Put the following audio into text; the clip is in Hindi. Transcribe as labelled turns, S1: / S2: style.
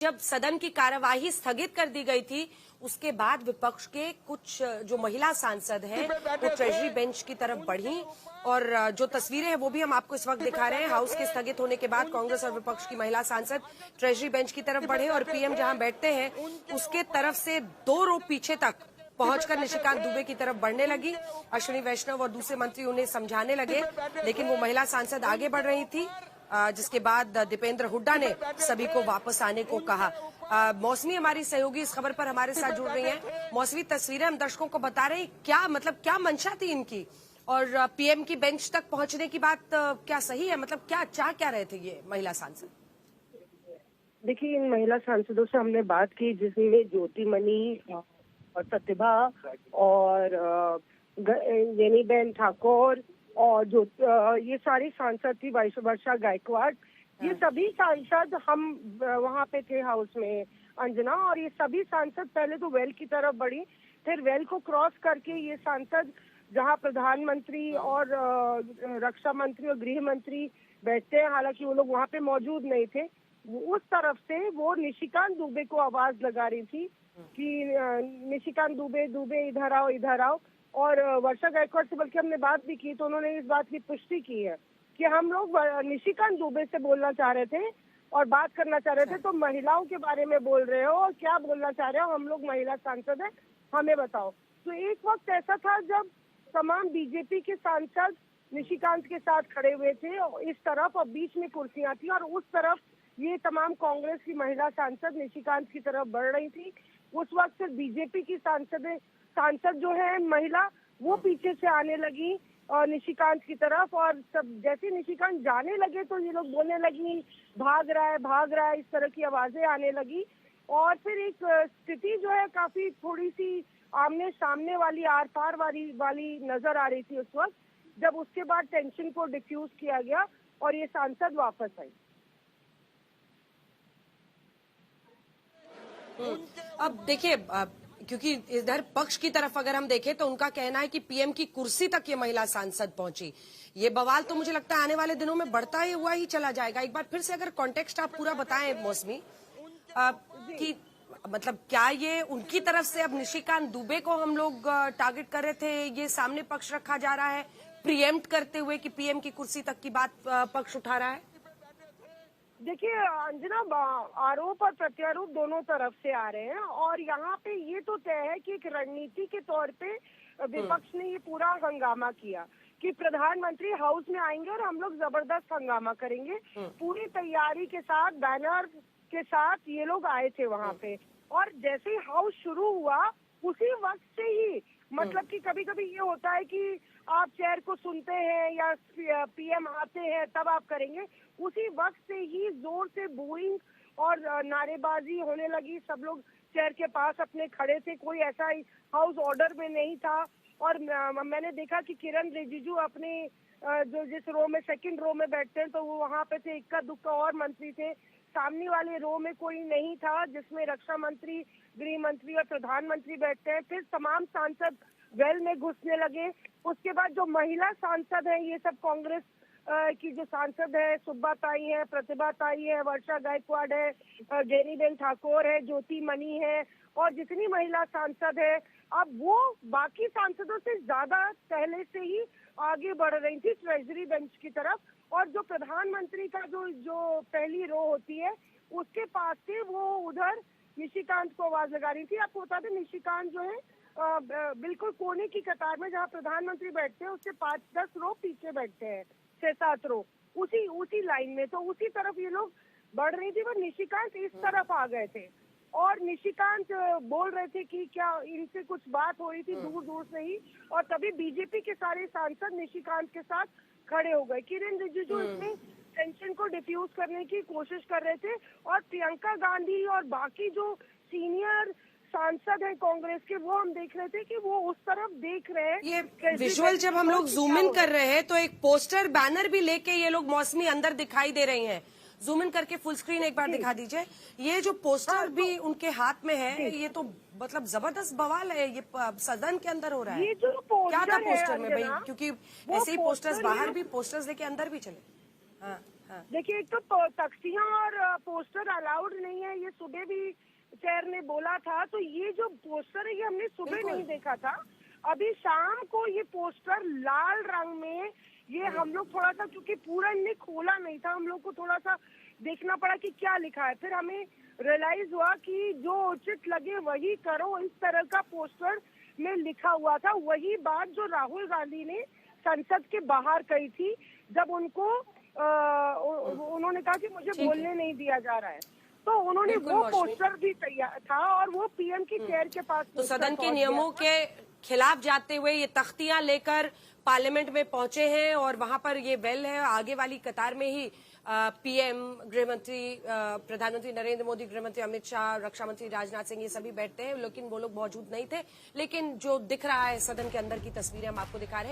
S1: जब सदन की कार्यवाही स्थगित कर दी गई थी उसके बाद विपक्ष के कुछ जो महिला सांसद हैं वो ट्रेजरी बेंच की तरफ बढ़ी और जो तस्वीरें हैं वो भी हम आपको इस वक्त दिखा रहे हैं। हाउस के स्थगित होने के बाद कांग्रेस और विपक्ष की महिला सांसद ट्रेजरी बेंच की तरफ बढ़े और पीएम जहां बैठते हैं उसके तरफ से 2 रो पीछे तक पहुंचकर निशिकांत दुबे की तरफ बढ़ने लगी। अश्विनी वैष्णव और दूसरे मंत्री उन्हें समझाने लगे, लेकिन वो महिला सांसद आगे बढ़ रही थी, जिसके बाद दीपेंद्र हुड्डा ने सभी को वापस आने को कहा। मौसमी हमारी सहयोगी इस खबर पर हमारे साथ जुड़ रही हैं। मौसमी, तस्वीरें हम दर्शकों को बता रहे हैं, क्या मंशा थी इनकी और पीएम की बेंच तक पहुंचने की बात क्या सही है? मतलब क्या चाह क्या रहे थे ये महिला सांसद?
S2: देखिए, इन महिला सांसदों से हमने बात की जिसमें ज्योतिमणि और प्रतिभा और जेनीबेन ठाकुर और जो ये सारी सांसद थी, वर्षा गायकवाड़, ये सभी सांसद हम वहाँ पे थे हाउस में, अंजना, और ये सभी सांसद पहले तो वेल की तरफ बढ़ी, फिर वेल को क्रॉस करके ये सांसद जहाँ प्रधानमंत्री और रक्षा मंत्री और गृह मंत्री बैठते हैं, हालांकि वो लोग वहाँ पे मौजूद नहीं थे, उस तरफ से वो निशिकांत दुबे को आवाज लगा रही थी कि निशिकांत दुबे इधर आओ, इधर आओ। और वर्षा गायकवाड़ से बल्कि हमने बात भी की तो उन्होंने इस बात की पुष्टि की है कि हम लोग निशिकांत दुबे से बोलना चाह रहे थे और बात करना चाह रहे थे, तो महिलाओं के बारे में बोल रहे हो और क्या बोलना चाह रहे हो, हम लोग महिला सांसद हैं, हमें बताओ। तो एक वक्त ऐसा था जब तमाम बीजेपी के सांसद निशिकांत के साथ खड़े हुए थे इस तरफ, और बीच में कुर्सियां थी, और उस तरफ ये तमाम कांग्रेस की महिला सांसद निशिकांत की तरफ बढ़ रही थी। उस वक्त फिर बीजेपी की सांसद जो है महिला, वो पीछे से आने लगी और निशिकांत की तरफ, और सब जैसे निशिकांत जाने लगे तो ये लोग बोलने लगी भाग रहा है, इस तरह की आवाजें आने लगी। और फिर एक स्थिति जो है काफी थोड़ी सी आमने सामने वाली, आर पार वाली नजर आ रही थी उस वक्त, जब उसके बाद टेंशन को डिफ्यूज किया गया और ये सांसद वापस आई।
S1: अब देखिए, क्योंकि इधर पक्ष की तरफ अगर हम देखें तो उनका कहना है कि पीएम की कुर्सी तक ये महिला सांसद पहुंची। ये बवाल तो मुझे लगता है आने वाले दिनों में बढ़ता ही चला जाएगा। एक बार फिर से अगर कॉन्टेक्स्ट आप पूरा बताएं मौसमी, कि मतलब क्या ये उनकी तरफ से अब निशिकांत दुबे को हम लोग टारगेट कर रहे थे, ये सामने पक्ष रखा जा रहा है प्रीएम्प्ट करते हुए कि पीएम की कुर्सी तक की बात पक्ष उठा रहा है?
S2: देखिए अंजना, आरोप और प्रत्यारोप दोनों तरफ से आ रहे हैं, और यहाँ पे ये तो तय है कि एक रणनीति के तौर पे विपक्ष ने ये पूरा हंगामा किया कि प्रधानमंत्री हाउस में आएंगे और हम लोग जबरदस्त हंगामा करेंगे। पूरी तैयारी के साथ, बैनर के साथ ये लोग आए थे वहाँ पे, और जैसे ही हाउस शुरू हुआ उसी वक्त से ही, मतलब कि कभी कभी ये होता है कि आप चेयर को सुनते हैं या पीएम आते हैं तब आप करेंगे, उसी वक्त से ही जोर से बूइंग और नारेबाजी होने लगी। सब लोग चेयर के पास अपने खड़े थे, कोई ऐसा हाउस ऑर्डर में नहीं था। और मैंने देखा कि किरण रिजिजू अपने जो जिस रो में, सेकंड रो में बैठते हैं, तो वो वहाँ पे थे, इक्का दुक्का और मंत्री थे। सामने वाले रो में कोई नहीं था जिसमें रक्षा मंत्री, गृह मंत्री और प्रधानमंत्री बैठते हैं। फिर तमाम सांसद वेल में घुसने लगे। उसके बाद जो महिला सांसद है, ये सब कांग्रेस की जो सांसद है, सुब्बा ताई है, प्रतिभा ताई है, वर्षा गायकवाड़ है, जेनीबेन ठाकुर है, ज्योतिमणि है, और जितनी महिला सांसद है, अब वो बाकी सांसदों से ज्यादा पहले से ही आगे बढ़ रही थी ट्रेजरी बेंच की तरफ, और जो प्रधानमंत्री का जो पहली रो होती है उसके पास से वो उधर निशिकांत को आवाज लगा रही थी। आपको बता दें, निशिकांत जो है बिल्कुल कोने की कतार में, जहाँ प्रधानमंत्री बैठते हैं उससे 5-10 रो पीछे बैठते हैं, 6-7 रो, उसी लाइन में। तो उसी तरफ ये लोग बढ़ रही थी, पर निशिकांत इस तरफ आ गए थे, और निशिकांत बोल रहे थे कि क्या इनसे कुछ बात हो रही थी दूर दूर से ही, और तभी बीजेपी के सारे सांसद निशिकांत के साथ खड़े हो गए। किरण रिजिजू इसमें टेंशन को डिफ्यूज करने की कोशिश कर रहे थे, और प्रियंका गांधी और बाकी जो सीनियर सांसद है कांग्रेस के, वो हम देख रहे थे कि वो उस तरफ देख रहे हैं।
S1: ये विजुअल जब हम लोग जूम इन कर रहे हैं तो एक पोस्टर बैनर भी लेके ये लोग मौसमी अंदर दिखाई दे रही हैं। जूम इन करके फुल स्क्रीन एक बार दिखा दीजिए। ये जो पोस्टर भी उनके हाथ में है, ये तो मतलब जबरदस्त बवाल है, ये सदन के अंदर हो रहा है।
S2: ये जो
S1: क्या था पोस्टर में भाई?
S2: अंजना,
S1: क्योंकि ऐसे ही पोस्टर्स बाहर भी, पोस्टर्स लेके अंदर भी चले। हाँ, हाँ।
S2: देखिए, एक तो तख्तियां और पोस्टर अलाउड नहीं है, ये सुबह भी चेयर ने बोला था। तो ये जो पोस्टर है ये हमने सुबह नहीं देखा था, अभी शाम को ये पोस्टर लाल रंग में, ये हम लोग थोड़ा सा, क्योंकि पूरा इनने खोला नहीं था, हम लोग को थोड़ा सा देखना पड़ा कि क्या लिखा है। फिर हमें रियलाइज हुआ कि जो उचित लगे वही करो, इस तरह का पोस्टर में लिखा हुआ था। वही बात जो राहुल गांधी ने संसद के बाहर कही थी, जब उनको उन्होंने कहा कि मुझे बोलने नहीं दिया जा रहा है, तो उन्होंने वो पोस्टर भी तैयार था और वो पीएम की चेयर के पास
S1: तो सदन के नियमों के खिलाफ जाते हुए ये तख्तियां लेकर पार्लियामेंट में पहुंचे हैं और वहां पर ये बेल है, आगे वाली कतार में ही पीएम, गृहमंत्री, प्रधानमंत्री नरेंद्र मोदी, गृहमंत्री अमित शाह, रक्षा मंत्री राजनाथ सिंह, ये सभी बैठते हैं, लेकिन वो लोग मौजूद नहीं थे। लेकिन जो दिख रहा है सदन के अंदर की तस्वीरें हम आपको दिखा रहे हैं।